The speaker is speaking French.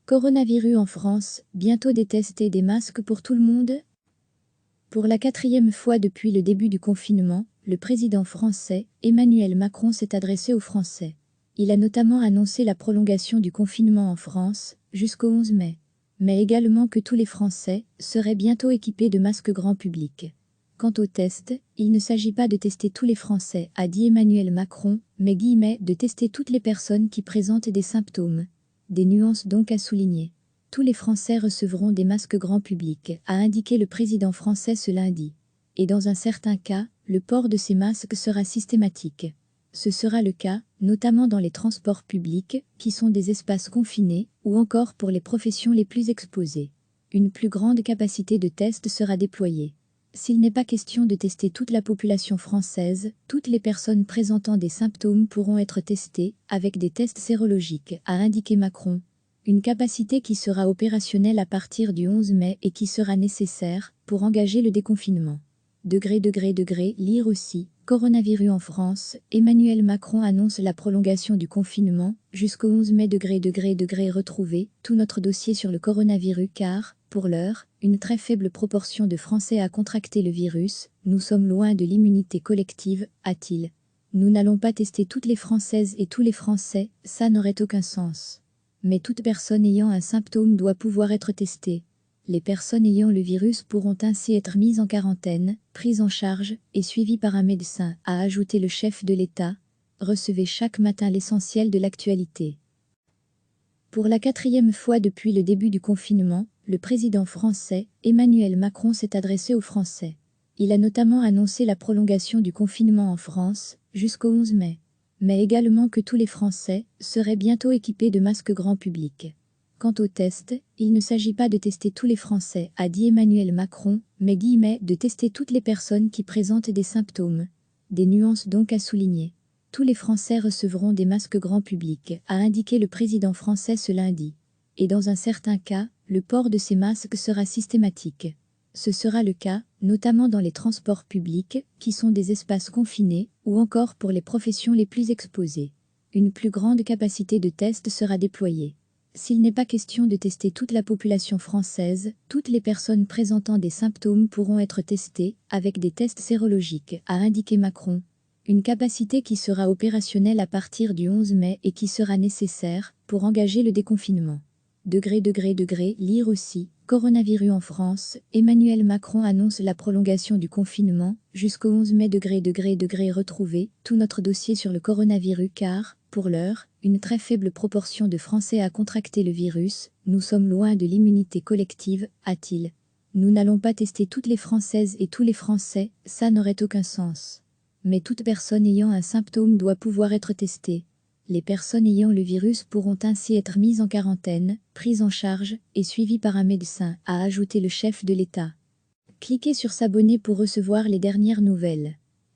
Coronavirus en France, bientôt des tests et des masques pour tout le monde? Pour la 4e fois depuis le début du confinement, le président français, Emmanuel Macron, s'est adressé aux Français. Il a notamment annoncé la prolongation du confinement en France, jusqu'au 11 mai. Mais également que tous les Français seraient bientôt équipés de masques grand public. Quant aux tests, il ne s'agit pas de tester tous les Français, a dit Emmanuel Macron, mais de tester toutes les personnes qui présentent des symptômes. Des nuances donc à souligner. Tous les Français recevront des masques grand public, a indiqué le président français ce lundi. Et dans un certain cas, le port de ces masques sera systématique. Ce sera le cas, notamment dans les transports publics, qui sont des espaces confinés, ou encore pour les professions les plus exposées. Une plus grande capacité de test sera déployée. S'il n'est pas question de tester toute la population française, toutes les personnes présentant des symptômes pourront être testées, avec des tests sérologiques, a indiqué Macron. Une capacité qui sera opérationnelle à partir du 11 mai et qui sera nécessaire pour engager le déconfinement. Lire aussi, coronavirus en France, Emmanuel Macron annonce la prolongation du confinement jusqu'au 11 mai. Retrouvez tout notre dossier sur le coronavirus car, pour l'heure, une très faible proportion de Français a contracté le virus, nous sommes loin de l'immunité collective, a-t-il. Nous n'allons pas tester toutes les Françaises et tous les Français, ça n'aurait aucun sens. Mais toute personne ayant un symptôme doit pouvoir être testée. Les personnes ayant le virus pourront ainsi être mises en quarantaine, prises en charge et suivies par un médecin, a ajouté le chef de l'État. Recevez chaque matin l'essentiel de l'actualité. Pour la 4e fois depuis le début du confinement, le président français, Emmanuel Macron, s'est adressé aux Français. Il a notamment annoncé la prolongation du confinement en France, jusqu'au 11 mai. Mais également que tous les Français seraient bientôt équipés de masques grand public. Quant aux tests, il ne s'agit pas de tester tous les Français, a dit Emmanuel Macron, mais de tester toutes les personnes qui présentent des symptômes. Des nuances donc à souligner. Tous les Français recevront des masques grand public, a indiqué le président français ce lundi. Et dans un certain cas, le port de ces masques sera systématique. Ce sera le cas, notamment dans les transports publics, qui sont des espaces confinés, ou encore pour les professions les plus exposées. Une plus grande capacité de test sera déployée. S'il n'est pas question de tester toute la population française, toutes les personnes présentant des symptômes pourront être testées, avec des tests sérologiques, a indiqué Macron. Une capacité qui sera opérationnelle à partir du 11 mai et qui sera nécessaire pour engager le déconfinement. Lire aussi, coronavirus en France, Emmanuel Macron annonce la prolongation du confinement jusqu'au 11 mai. Retrouvez tout notre dossier sur le coronavirus car, pour l'heure, une très faible proportion de Français a contracté le virus, nous sommes loin de l'immunité collective, a-t-il. Nous n'allons pas tester toutes les Françaises et tous les Français, ça n'aurait aucun sens. Mais toute personne ayant un symptôme doit pouvoir être testée. Les personnes ayant le virus pourront ainsi être mises en quarantaine, prises en charge et suivies par un médecin, a ajouté le chef de l'État. Cliquez sur s'abonner pour recevoir les dernières nouvelles.